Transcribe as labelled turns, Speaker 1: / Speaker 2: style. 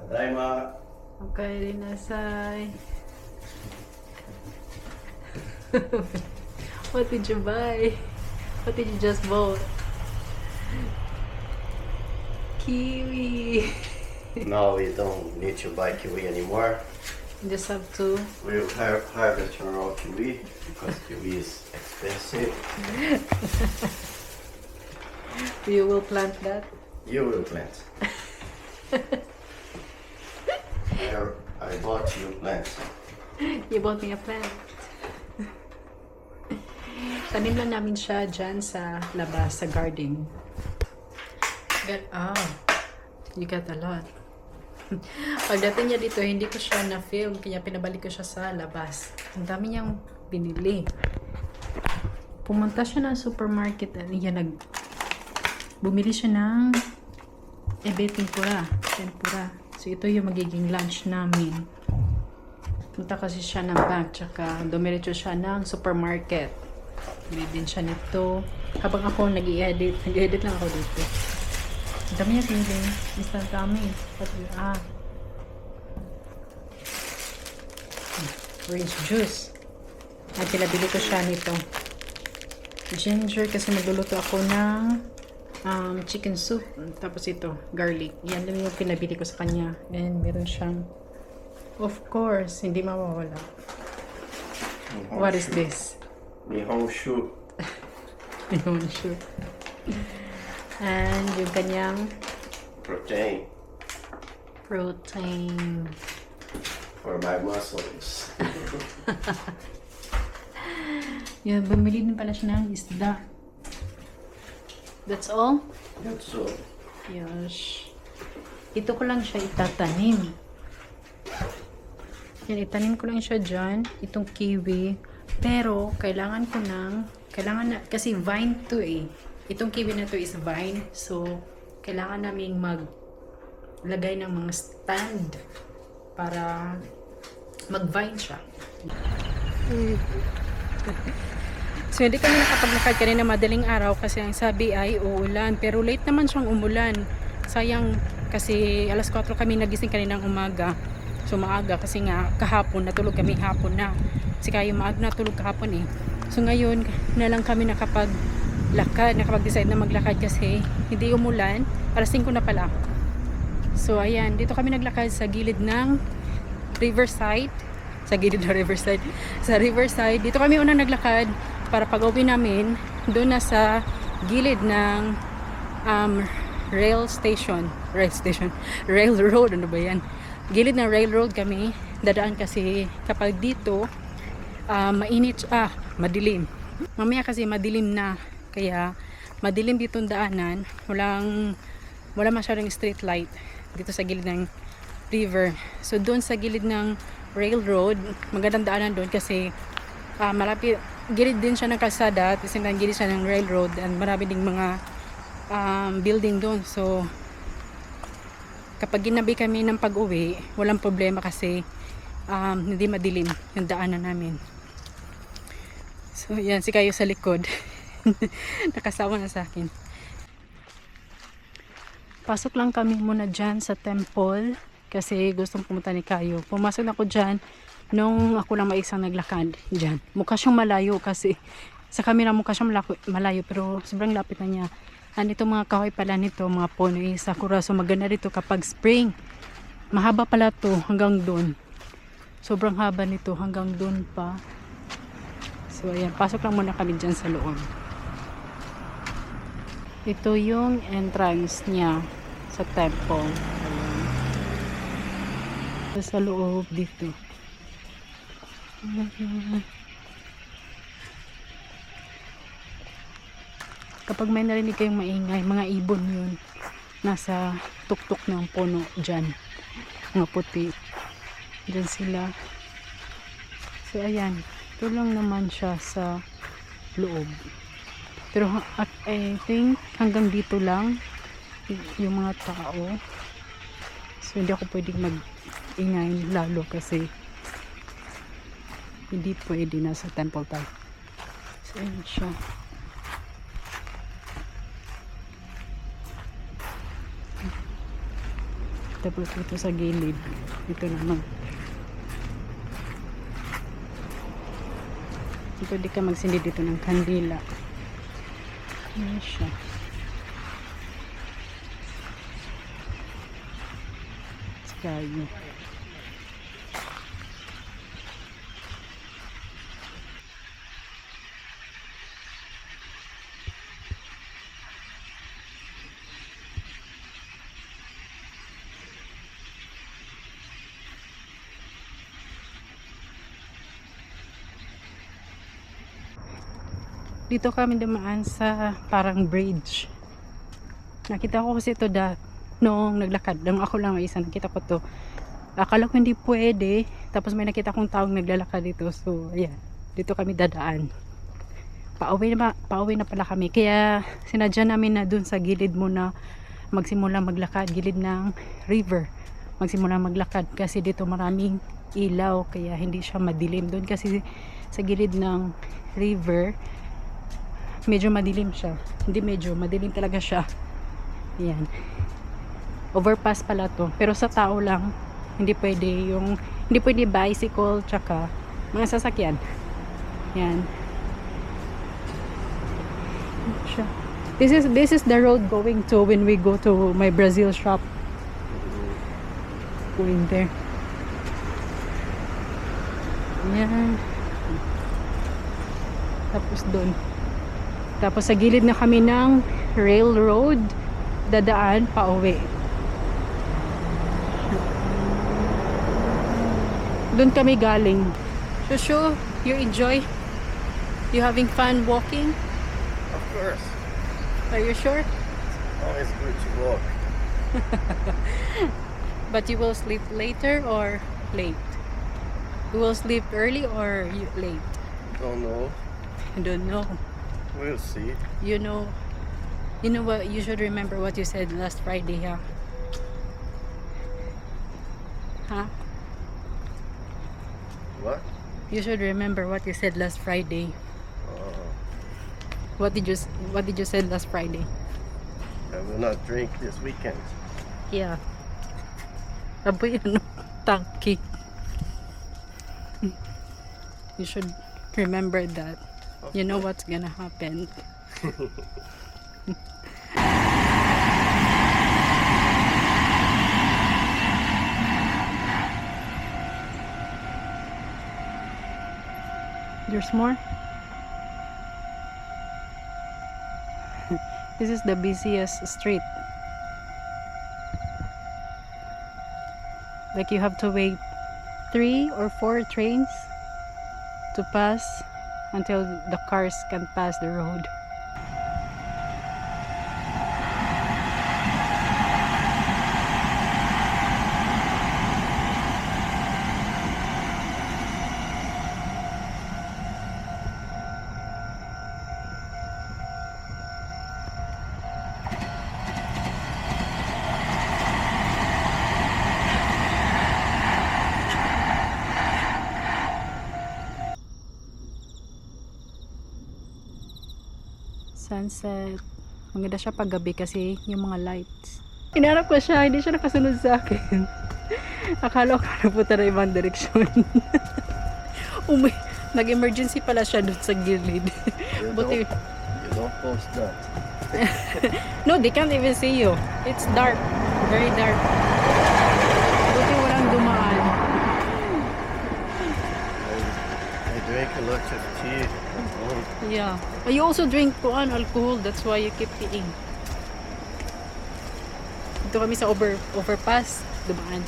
Speaker 1: Tadaima.
Speaker 2: Okay, Rinasai. What did you buy? What did you just bought? Kiwi.
Speaker 1: No, we don't need to buy kiwi anymore.
Speaker 2: Just have to.
Speaker 1: We'll harvest our own kiwi because kiwi is expensive.
Speaker 2: You will plant that.
Speaker 1: You will plant. I bought you plants.
Speaker 2: You bought me a plant. Tanim lang namin siya dyan sa labas, sa garden. You got a lot. Pagdating niya dito, hindi ko siya na-film, kaya pinabalik ko siya sa labas. Ang dami niyang binili. Pumunta siya ng supermarket, bumili siya ng tempura. So ito yung magiging lunch namin. Punta kasi siya ng bank, tsaka dumiretso siya ng supermarket. Bili din siya nito. Habang ako nag-i-edit lang ako dito. Ang dami niya pinili. Instant kami. Orange juice. At pinabili ko siya nito. Ginger kasi magluluto ako ng chicken soup. Tapos ito, garlic. Yan lang yung pinabili ko sa kanya. And meron siyang, of course, hindi mawawala. What is this?
Speaker 1: Nihonshu.
Speaker 2: Nihonshu. And yung kanyang
Speaker 1: Protein for my muscles.
Speaker 2: Yan, bumili din pala siya ng isda. That's all?
Speaker 1: That's all.
Speaker 2: Yes. Ito ko lang siya itatanim. Yan, itanim ko lang siya dyan. Itong kiwi. Pero, kailangan kasi vine to eh. Itong kiwi na to is vine. So, kailangan naming maglagay ng mga stand para mag-vine siya. So, hindi kami nakapaglakad kanina madaling araw kasi ang sabi ay uulan. Pero late naman siyang umulan. Sayang kasi alas 4 kami nagising kaninang umaga. So, maaga kasi nga kahapon natulog kami hapon na. Kasi kayo maaga natulog kahapon eh. So, ngayon na lang kami nakapag-decide na maglakad kasi hindi umulan. Alas 5 na pala. So, ayan. Dito kami naglakad sa gilid ng Riverside. Sa Riverside. Dito kami unang naglakad para pag-uwi namin doon na sa gilid ng railroad, ano ba yan? Gilid ng railroad kami dadaan kasi kapag dito madilim. Mamaya kasi madilim na, kaya madilim dito ang daanan, wala masyadong street light dito sa gilid ng river. So doon sa gilid ng railroad, magandang daanan doon kasi malapit, gilid din siya ng kalsada at isang gilid siya ng railroad, and marami ding mga building doon. So kapag ginabi kami ng pag-uwi, walang problema kasi hindi madilim yung daanan namin. So yan, si Kayo sa likod nakasawa na sa akin. Pasok lang kami muna dyan sa temple kasi gustong pumunta ni Kayo. Pumasok na ako dyan nung ako lang maisang naglakad dyan. Mukha siyang malayo kasi sa camera mukha siyang malayo, pero sobrang lapit na niya. Andito mga kahoy pala nito, mga puno, sakura. So maganda dito kapag spring. Mahaba pala to hanggang doon. Sobrang haba nito hanggang doon pa. So ayan, pasok lang muna kami dyan sa loob. Ito yung entrance niya sa temple. Ayan. So, sa loob dito. Kapag may narinig kayong maingay, mga ibon yun. Nasa tuktok ng puno dyan. Mga puti. Dyan sila. So ayan. Ito lang naman siya sa loob. Pero I think hanggang dito lang yung mga tao. So hindi ako pwedeng mag-ingay lalo kasi hindi pwede na sa temple tayo. So ayan siya. Tapos ito sa gilid. Ito naman. Pwede ka magsindi dito ng kandila. Ayan siya. Sky. Dito kami dumaan sa parang bridge. Nakita ko kasi ito noong naglakad. Nung ako lang isa, nakita ko to. Akala ko hindi pwede. Tapos may nakita kong taong naglalakad dito. So, ayan. Dito kami dadaan. Pauwi na pala kami. Kaya sinadya namin na dun sa gilid muna magsimula maglakad. Gilid ng river. Magsimula maglakad. Kasi dito maraming ilaw. Kaya hindi siya madilim. Doon kasi sa gilid ng river, medyo madilim siya. Hindi medyo, madilim talaga siya. Yan. Overpass pala to. Pero sa tao lang, hindi pwede bicycle tsaka mga sasakyan. Yan. Siya. This is the road going to when we go to my Brazil shop. Going there. Yan. Tapos doon. Tapos sa gilid na kami ng railroad, dadaan pa uwi. Doon kami galing. Shushu, you enjoy? You having fun walking?
Speaker 1: Of course.
Speaker 2: Are you sure?
Speaker 1: Always good to walk.
Speaker 2: But you will sleep later or late? You will sleep early or late?
Speaker 1: Don't know.
Speaker 2: I don't know.
Speaker 1: We'll see.
Speaker 2: You know what, you should remember what you said last Friday, huh? Huh?
Speaker 1: What?
Speaker 2: You should remember what you said last Friday.
Speaker 1: Uh,
Speaker 2: What did you say last Friday?
Speaker 1: I will not drink this weekend.
Speaker 2: Yeah. Aboy ano, tangki. You should remember that. You know what's gonna happen. There's more. This is the busiest street. Like you have to wait 3 or 4 trains to pass until the cars can pass the road. Sunset. Maganda siya pag gabi kasi yung mga lights. Hinarap ko siya, hindi siya nakasunod sa akin. Akala ko napunta na ibang direksyon. Nag-emergency pala siya dun sa gilid. Buti.
Speaker 1: You don't post that.
Speaker 2: No, they can't even see you. It's dark. Very dark. Buti walang dumaan.
Speaker 1: I drank a lot of tea.
Speaker 2: Yeah. You also drink alcohol. That's why you keep eating. Dito kami sa overpass. Dumaan.